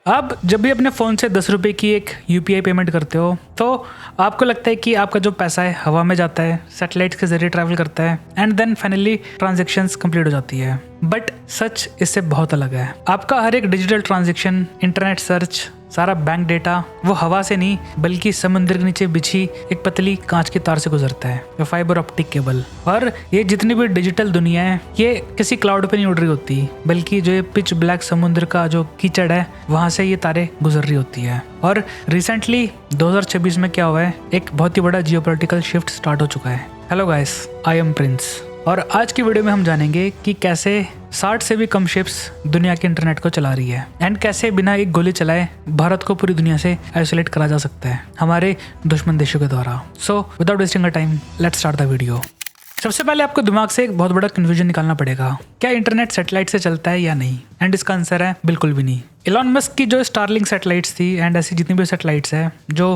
आप जब भी अपने फ़ोन से 10 रुपये की एक यूपीआई पेमेंट करते हो तो आपको लगता है कि आपका जो पैसा है हवा में जाता है, सैटेलाइट के जरिए ट्रैवल करता है and then finally transactions complete हो जाती है। बट सच इससे बहुत अलग है। आपका हर एक डिजिटल ट्रांजैक्शन, इंटरनेट सर्च, सारा बैंक डेटा वो हवा से नहीं बल्कि समुद्र के नीचे बिछी एक पतली कांच की तार से गुजरता है, या फाइबर ऑप्टिक केबल। और ये जितनी भी डिजिटल दुनिया है ये किसी क्लाउड पे नहीं उड़ रही होती, बल्कि जो ये पिच ब्लैक समुद्र का जो कीचड़ है वहां से ये तारें गुजर रही होती है। और रिसेंटली 2026 में क्या हुआ है, एक बहुत ही बड़ा जियोपॉलिटिकल शिफ्ट स्टार्ट हो चुका है। Hello guys, I am Prince और आज की वीडियो में हम जानेंगे कि कैसे 60 से भी कम शिप्स दुनिया के इंटरनेट को चला रही है एंड कैसे बिना एक गोली चलाए भारत को पूरी दुनिया से आइसोलेट करा जा सकता है हमारे दुश्मन देशों के द्वारा। So without wasting a time let's start the video. सबसे पहले आपको दिमाग से एक बहुत बड़ा कन्फ्यूजन निकालना पड़ेगा, क्या इंटरनेट सैटेलाइट से चलता है या नहीं? एंड इसका आंसर है बिल्कुल भी नहीं। इलॉन मस्क की जो स्टारलिंक सैटेलाइट्स थी एंड ऐसी जितनी भी सैटेलाइट्स है जो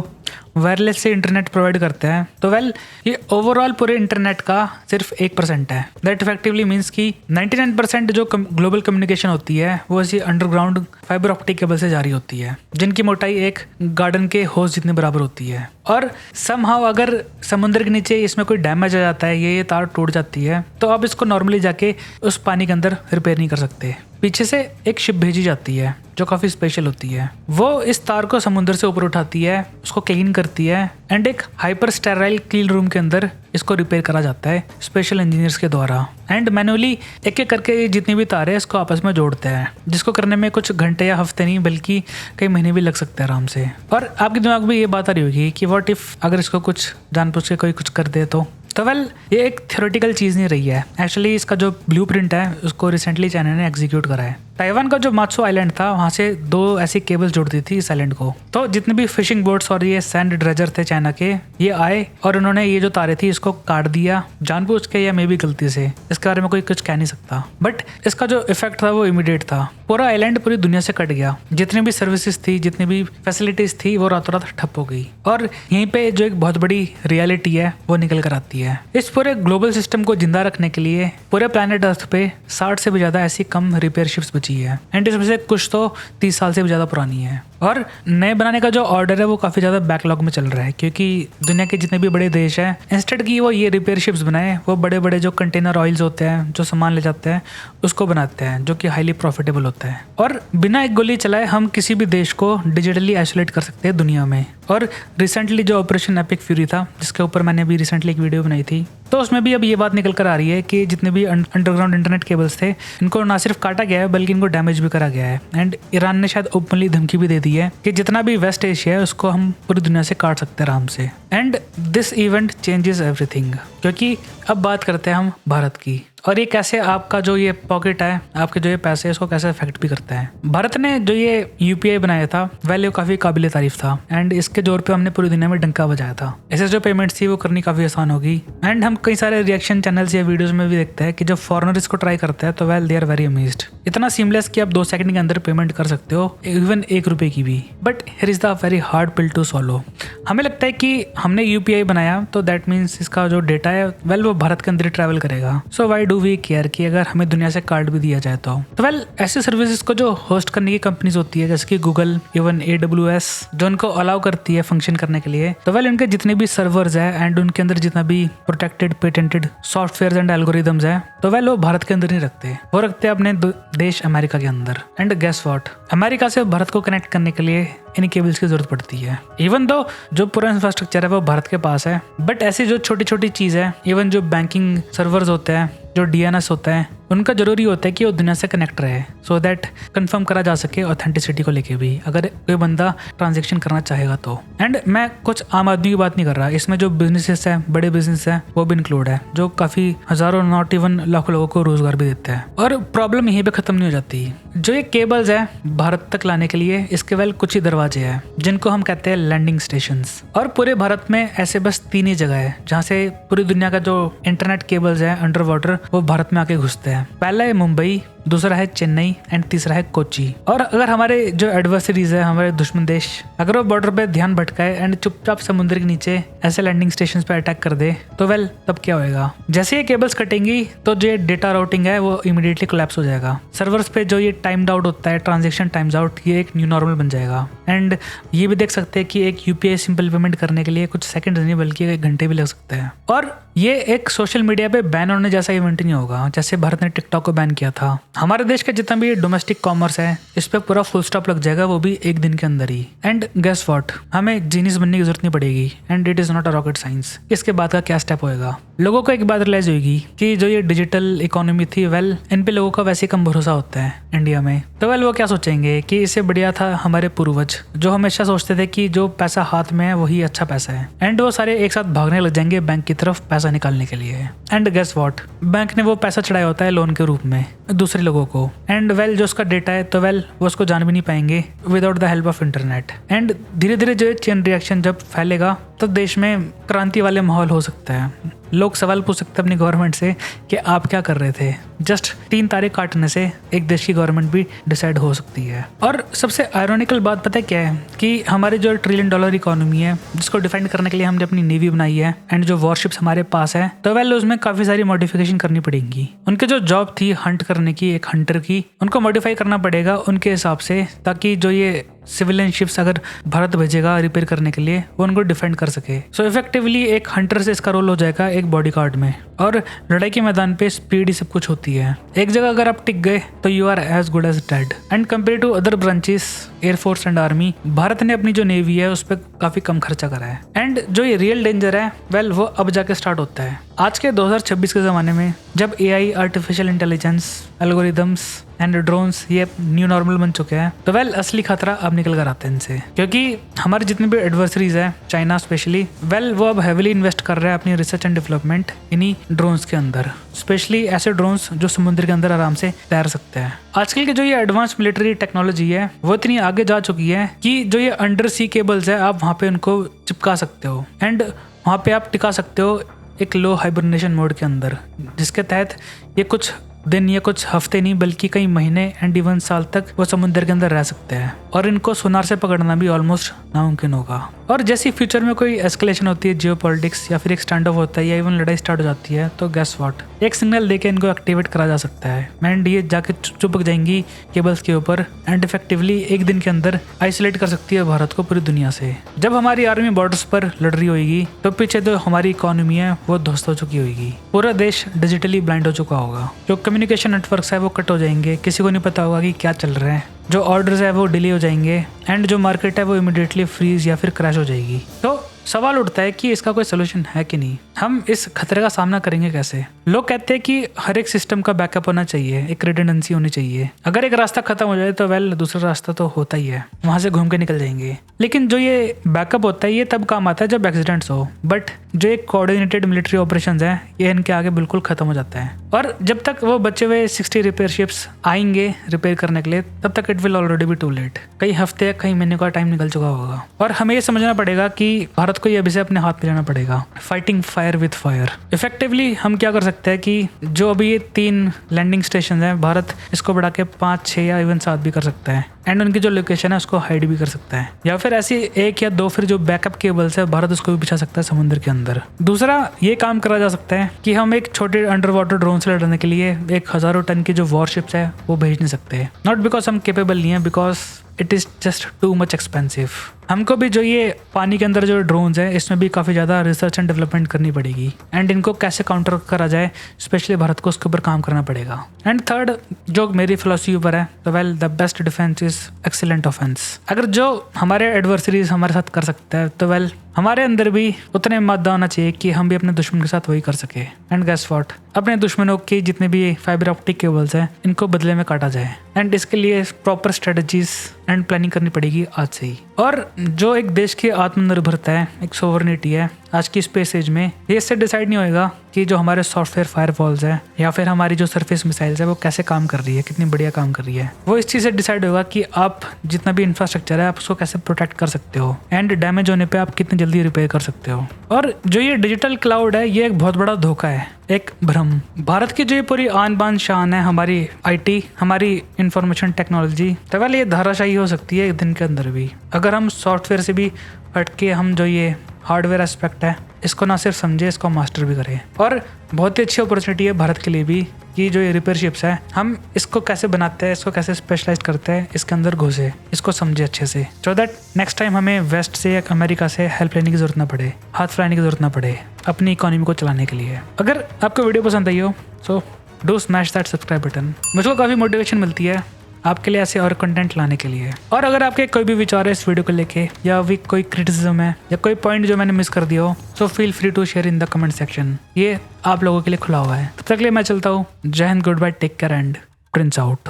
वायरलेस से इंटरनेट प्रोवाइड करते हैं, तो वेल ये ओवरऑल पूरे इंटरनेट का सिर्फ 1% है। दैट इफेक्टिवली मीन्स कि 99% जो ग्लोबल कम्युनिकेशन होती है वो ऐसी अंडरग्राउंड फाइबर ऑप्टिक केबल से जारी होती है, जिनकी मोटाई एक गार्डन के होज जितने बराबर होती है। और समहाउ अगर समुद्र के नीचे इसमें कोई डैमेज आ जाता है, ये तार टूट जाती है, तो आप इसको नॉर्मली जाके उस पानी के अंदर रिपेयर नहीं कर सकते। पीछे से एक शिप भेजी जाती है जो काफ़ी स्पेशल होती है। वो इस तार को समुद्र से ऊपर उठाती है, उसको क्लीन करती है एंड एक हाइपर स्टेराइल क्लीन रूम के अंदर इसको रिपेयर करा जाता है स्पेशल इंजीनियर्स के द्वारा। एंड मैनुअली एक एक करके जितनी भी तारें इसको आपस में जोड़ते हैं, जिसको करने में कुछ घंटे या हफ्ते नहीं बल्कि कई महीने भी लग सकते हैं आराम से। और आपके दिमाग में ये बात आ रही होगी कि व्हाट इफ अगर इसको कुछ जानबूझ के कोई कुछ कर दे तो वेल ये एक थ्योरेटिकल चीज़ नहीं रही है। एक्चुअली इसका जो ब्लूप्रिंट है उसको रिसेंटली चाइना ने एग्जीक्यूट करा है। ताइवान का जो मात्सो आइलैंड था वहाँ से 2 ऐसी केबल्स जोड़ती थी इस आइलैंड को। तो जितने भी फिशिंग बोट्स और ये सैंड ड्रेजर थे चाइना के, ये आए और उन्होंने ये जो तारे थी इसको काट दिया जानबूझ के या मे बी गलती से, इसके बारे में कोई कुछ कह नहीं सकता। बट इसका जो इफेक्ट था वो इमीडिएट था। पूरा आइलैंड पूरी दुनिया से कट गया, जितनी भी सर्विसेज थी, जितनी भी फैसिलिटीज थी वो रातों रात ठप हो गई। और यहीं पे जो एक बहुत बड़ी रियलिटी है वो निकल कर आती है। इस पूरे ग्लोबल सिस्टम को जिंदा रखने के लिए पूरे प्लेनेट अर्थ पे 60 से भी ज्यादा ऐसी कम रिपेयर शिप्स बची है एंड इसमें से कुछ तो 30 साल से भी ज्यादा पुरानी है। और नए बनाने का जो ऑर्डर है वो काफी ज्यादा बैकलॉग में चल रहा है, क्योंकि दुनिया के जितने भी बड़े देश हैं इंस्टेड की वो ये रिपेयर शिप्स बनाए, वो बड़े बड़े जो कंटेनर ऑयल्स होते हैं जो सामान ले जाते हैं उसको बनाते हैं, जो कि हाईली प्रॉफिटेबल होता है। और बिना एक गोली चलाए हम किसी भी देश को डिजिटली आइसोलेट कर सकते हैं दुनिया में। और रिसेंटली जो ऑपरेशन एपिक फ्यूरी था, जिसके ऊपर मैंने भी रिसेंटली एक वीडियो बनाई थी, तो उसमें भी अब ये बात निकल कर आ रही है कि जितने भी अंडरग्राउंड इंटरनेट केबल्स थे इनको ना सिर्फ काटा गया है बल्कि इनको डैमेज भी करा गया है। एंड ईरान ने शायद ओपनली धमकी भी दे दी है कि जितना भी वेस्ट एशिया है उसको हम पूरी दुनिया से काट सकते हैं आराम से। And this event changes everything, क्योंकि अब बात करते हैं हम भारत की, और ये कैसे आपका जो ये पॉकेट है, आपके जो ये पैसे है, इसको कैसे इफेक्ट भी करता है। भारत ने जो ये यूपीआई बनाया था वैल्यू काफी काबिल तारीफ था एंड इसके जोर पे हमने पूरी दुनिया में डंका बजाया था। ऐसे जो पेमेंट्स थी वो करनी काफी आसान होगी। एंड हम कई सारे रिएक्शन चैनल्स या वीडियोस में भी देखते हैं कि जब फॉरेनर इसको ट्राई करते हैं तो well they are very amazed. इतना सीमलेस कि आप 2 सेकंड के अंदर पेमेंट कर सकते हो, इवन 1 रुपए की भी। But here is the very hard pill to swallow. हमें लगता है कि हमने यूपीआई बनाया तो दैट मीन्स इसका जो डेटा है वेल वो भारत के अंदर ही ट्रैवल करेगा। सो वाई डू वी केयर कि अगर हमें दुनिया से कार्ड भी दिया जाए तो वेल ऐसे सर्विसेज को जो होस्ट करने की कंपनीज होती है जैसे कि गूगल, इवन AWS जो उनको अलाउ करती है फंक्शन करने के लिए, तो वेल उनके जितने भी सर्वर्स है एंड उनके अंदर जितना भी protected patented software and algorithms है, तो वेल वो भारत के अंदर नहीं रखते, वो रखते हैं अपने देश अमेरिका के अंदर। एंड गेस व्हाट, अमेरिका से भारत को कनेक्ट करने के लिए इन केबल्स की जरूरत पड़ती है। इवन दो जो पूरा इंफ्रास्ट्रक्चर है वो भारत के पास है, बट ऐसी जो छोटी छोटी चीज है, इवन जो बैंकिंग सर्वर्स होते हैं, जो DNS होता है, उनका जरूरी होता है कि वो दुनिया से कनेक्ट रहे सो दैट कंफर्म करा जा सके ऑथेंटिसिटी को लेके भी, अगर कोई बंदा ट्रांजैक्शन करना चाहेगा तो। एंड मैं कुछ आम आदमी की बात नहीं कर रहा, इसमें जो बिजनेसेस है, बड़े बिजनेस है, वो भी इंक्लूड है, जो काफी हजारों नॉट इवन लाखों लोगों को रोजगार भी देते हैं। और प्रॉब्लम यहीं पे खत्म नहीं हो जाती। जो ये केबल्स है भारत तक लाने के लिए, इसके वेल कुछ ही दरवाजे हैं जिनको हम कहते हैं लैंडिंग स्टेशंस। और पूरे भारत में ऐसे बस 3 ही जगह है जहाँ से पूरी दुनिया का जो इंटरनेट केबल्स है अंडर वाटर वो भारत में आके घुसते हैं। पहला है मुंबई, दूसरा है चेन्नई एंड तीसरा है कोची। और अगर हमारे जो एडवर्सरीज है, हमारे दुश्मन देश, अगर वो बॉर्डर पे ध्यान भटकाए एंड चुपचाप समुद्र के नीचे ऐसे लैंडिंग स्टेशन पे अटैक कर दे तो वेल तब क्या होएगा? जैसे ये केबल्स कटेंगी तो जो डेटा राउटिंग है वो इमीडिएटली कोलैप्स हो जाएगा। सर्वर्स पे जो ये टाइम्ड आउट होता है, ट्रांजेक्शन टाइम्स आउट, ये एक न्यू नॉर्मल बन जाएगा। एंड ये भी देख सकते हैं कि एक यूपीआई सिंपल पेमेंट करने के लिए कुछ सेकंड नहीं बल्कि एक घंटे भी लग सकते हैं। और ये एक सोशल मीडिया पे बैन होने जैसा इवेंट नहीं होगा जैसे भारत ने टिकटॉक को बैन किया था। हमारे देश का जितना भी डोमेस्टिक कॉमर्स है इस पे पूरा फुल स्टॉप लग जाएगा, वो भी एक दिन के अंदर ही। एंड गेस व्हाट, हमें जीनियस बनने की जरूरत नहीं पड़ेगी and it is not a rocket science. इसके बाद का क्या स्टेप होएगा? लोगों को एक बात रियलाइज होगी कि जो ये डिजिटल इकोनॉमी थी, वेल इन पे लोगों का वैसे कम भरोसा होता है इंडिया में। तो वेल वो क्या सोचेंगे कि इससे बढ़िया था हमारे पूर्वज जो हमेशा सोचते थे कि जो पैसा हाथ में है वही अच्छा पैसा है। एंड वो सारे एक साथ भागने लग जाएंगे बैंक की तरफ पैसा निकालने के लिए। एंड गेस व्हाट, बैंक ने वो पैसा चढ़ाया होता है लोन के रूप में दूसरे लोगों को। एंड वेल जो उसका डेटा है तो वेल वो उसको जान भी नहीं पाएंगे without the help of internet. And धीरे धीरे जो चेन रिएक्शन जब फैलेगा तो देश में क्रांति वाले माहौल हो सकता है। लोग सवाल पूछ सकते हैं अपनी गवर्नमेंट से कि आप क्या कर रहे थे। जस्ट 3 तारे काटने से एक देश की गवर्नमेंट भी डिसाइड हो सकती है। और सबसे आयरॉनिकल बात पता है क्या है कि हमारी जो $1 ट्रिलियन इकोनॉमी है जिसको डिफेंड करने के लिए हमने अपनी नेवी बनाई है एंड जो वॉरशिप्स हमारे पास है तो वेल उसमें काफी सारी मॉडिफिकेशन करनी पड़ेगी। उनके जो जॉब थी हंट करने की, एक हंटर की, उनको मॉडिफाई करना पड़ेगा उनके हिसाब से ताकि जो ये सिविलियन शिप्स अगर भारत भेजेगा रिपेयर करने के लिए वो उनको डिफेंड कर सके। सो इफेक्टिवली एक हंटर से इसका रोल हो जाएगा एक बॉडीगार्ड में। और लड़ाई के मैदान पे स्पीड ही सब कुछ होती है। एक जगह अगर आप टिक गए तो you are as good as dead. And compare to other branches air force and army, भारत ने अपनी जो नेवी है उस पर काफी कम खर्चा करा है। एंड जो ये रियल डेंजर है वेल वो अब जाके स्टार्ट होता है आज के 2026 के ज़माने में जब AI, artificial intelligence, algorithms and drones ये न्यू नॉर्मल बन चुके हैं। तो वेल असली खतरा अब निकल कर आता है इनसे, क्योंकि हमारे जितने भी एडवर्सरीज है, चाइना स्पेशली, वेल वो अब हैविली इन्वेस्ट कर रहा है अपनी रिसर्च एंड डेवलपमेंट इन्हीं ड्रोन्स के अंदर, स्पेशली ऐसे ड्रोन्स जो समुद्र के अंदर आराम से तैर सकते हैं। आजकल के जो ये एडवांस मिलिट्री टेक्नोलॉजी है वो इतनी आगे जा चुकी है कि जो ये अंडर सी केबल्स है आप वहाँ पे उनको चिपका सकते हो एंड वहाँ पे आप टिका सकते हो एक लो हाइबरनेशन मोड के अंदर, जिसके तहत ये कुछ दिन या कुछ हफ्ते नहीं बल्कि कई महीने एंड इवन साल तक वो समुद्र के अंदर रह सकते हैं और इनको सोनार से पकड़ना भी ऑलमोस्ट नामुमकिन होगा। और जैसे फ्यूचर में कोई एस्केलेशन होती है जियोपॉलिटिक्स या फिर एक स्टैंड ऑफ होता है या इवन लड़ाई स्टार्ट हो जाती है तो गेस व्हाट, एक सिग्नल देके इनको एक्टिवेट करा जा सकता है एंड ये जाके चिपक जाएंगी केबल्स के ऊपर एंड इफेक्टिवली एक दिन के अंदर आइसोलेट कर सकती है भारत को पूरी दुनिया से। जब हमारी आर्मी बॉर्डर्स पर लड़ रही होगी तो पीछे जो हमारी इकोनॉमी है वो ध्वस्त हो चुकी होगी, पूरा देश डिजिटली ब्लाइंड हो चुका होगा, जो कम्युनिकेशन नेटवर्क्स है वो कट हो जाएंगे, किसी को नहीं पता होगा कि क्या चल रहा है, जो ऑर्डर्स है वो डिले हो जाएंगे एंड जो मार्केट है वो इमीडिएटली फ्रीज या फिर क्रैश हो जाएगी। तो सवाल उठता है कि इसका कोई सोल्यूशन है कि नहीं, हम इस खतरे का सामना करेंगे कैसे? लोग कहते हैं कि हर एक सिस्टम का बैकअप होना चाहिए, एक रिडंडेंसी होनी चाहिए। अगर एक रास्ता खत्म हो जाए तो वेल दूसरा रास्ता तो होता ही है, वहां से घूम के निकल जाएंगे। लेकिन जो ये बैकअप होता है ये तब काम आता है जब एक्सीडेंट्स हो, बट जो एक कोऑर्डिनेटेड मिलिट्री ऑपरेशंस है ये इनके आगे बिल्कुल खत्म हो जाता है। और जब तक वो बचे हुए 60 रिपेयर शिप्स आएंगे रिपेयर करने के लिए तब तक it will already be too late. कई हफ्ते कई महीने का टाइम निकल चुका होगा और हमें ये समझना पड़ेगा कि भारत को ये अभी से अपने हाथ में लेना पड़ेगा, fighting fire with fire. Effectively हम क्या कर सकते हैं कि जो अभी ये 3 लैंडिंग स्टेशन है भारत इसको बढ़ा के 5, 6 या इवन 7 भी कर सकता है एंड उनकी जो लोकेशन है उसको हाइड भी कर सकता है, या फिर ऐसी 1 या 2 फिर जो बैकअप केबल्स है भारत उसको भी बिछा सकता है समुद्र के अंदर। दूसरा ये काम करा जा सकता है कि हम एक छोटे अंडर वाटर ड्रोन से लड़ने के लिए एक हजारों टन की जो वॉरशिप्स है वो भेज नहीं सकते, नॉट बिकॉज हम केपेबल नहीं है, because it is just too much expensive. हमको भी जो ये पानी के अंदर जो ड्रोन्स है इसमें भी काफ़ी ज़्यादा रिसर्च एंड डेवलपमेंट करनी पड़ेगी एंड इनको कैसे काउंटर करा जाए स्पेशली भारत को उसके ऊपर काम करना पड़ेगा। एंड थर्ड जो मेरी फिलॉसफी ऊपर है तो well the best defence is excellent offence. अगर जो हमारे एडवर्सरीज हमारे साथ कर सकता है तो वेल हमारे अंदर भी उतने मादा होना चाहिए कि हम भी अपने दुश्मन के साथ वही कर सके। एंड गेस व्हाट, अपने दुश्मनों की जितने भी फाइबर ऑप्टिक केबल्स हैं इनको बदले में काटा जाए एंड इसके लिए प्रॉपर स्ट्रेटजीज एंड प्लानिंग करनी पड़ेगी आज से ही। और जो एक देश की आत्मनिर्भरता है, एक सोवरनिटी है, आज की स्पेस एज में ये इससे डिसाइड नहीं होएगा कि जो हमारे सॉफ्टवेयर फायरवॉल्स है या फिर हमारी जो सरफेस मिसाइल्स है वो कैसे काम कर रही है, कितनी बढ़िया काम कर रही है। वो इस चीज़ से डिसाइड होगा कि आप जितना भी इंफ्रास्ट्रक्चर है आप उसको कैसे प्रोटेक्ट कर सकते हो एंड डैमेज होने पे आप कितनी जल्दी रिपेयर कर सकते हो। और जो ये डिजिटल क्लाउड है ये एक बहुत बड़ा धोखा है, एक भ्रम। भारत की जो ये पूरी आन बान शान है, हमारी IT, हमारी इंफॉर्मेशन टेक्नोलॉजी, तो वाले ये धाराशाही हो सकती है एक दिन के अंदर भी, अगर हम सॉफ्टवेयर से भी हटके हम जो ये हार्डवेयर एस्पेक्ट है इसको ना सिर्फ समझे, इसको मास्टर भी करें। और बहुत ही अच्छी अपॉर्चुनिटी है भारत के लिए भी कि जो ये रिपेयर शिप्स है हम इसको कैसे बनाते हैं, इसको कैसे स्पेशलाइज करते हैं, इसके अंदर घुसे, इसको समझे अच्छे से, सो दैट नेक्स्ट टाइम हमें वेस्ट से या अमेरिका से हेल्प लेने की जरूरत ना पड़े, हाथ फैलाने की जरूरत ना पड़े अपनी इकोनॉमी को चलाने के लिए। अगर आपको वीडियो पसंद आई हो so do smash that subscribe button. मुझको काफ़ी मोटिवेशन मिलती है आपके लिए ऐसे और कंटेंट लाने के लिए। और अगर आपके कोई भी विचार है इस वीडियो को लेके या भी कोई क्रिटिसिज्म है या कोई पॉइंट जो मैंने मिस कर दिया हो, so feel free to share in the comment section. ये आप लोगों के लिए खुला हुआ है। तब तक के लिए मैं चलता हूँ। जय Hind, good bye, take care and Prince out.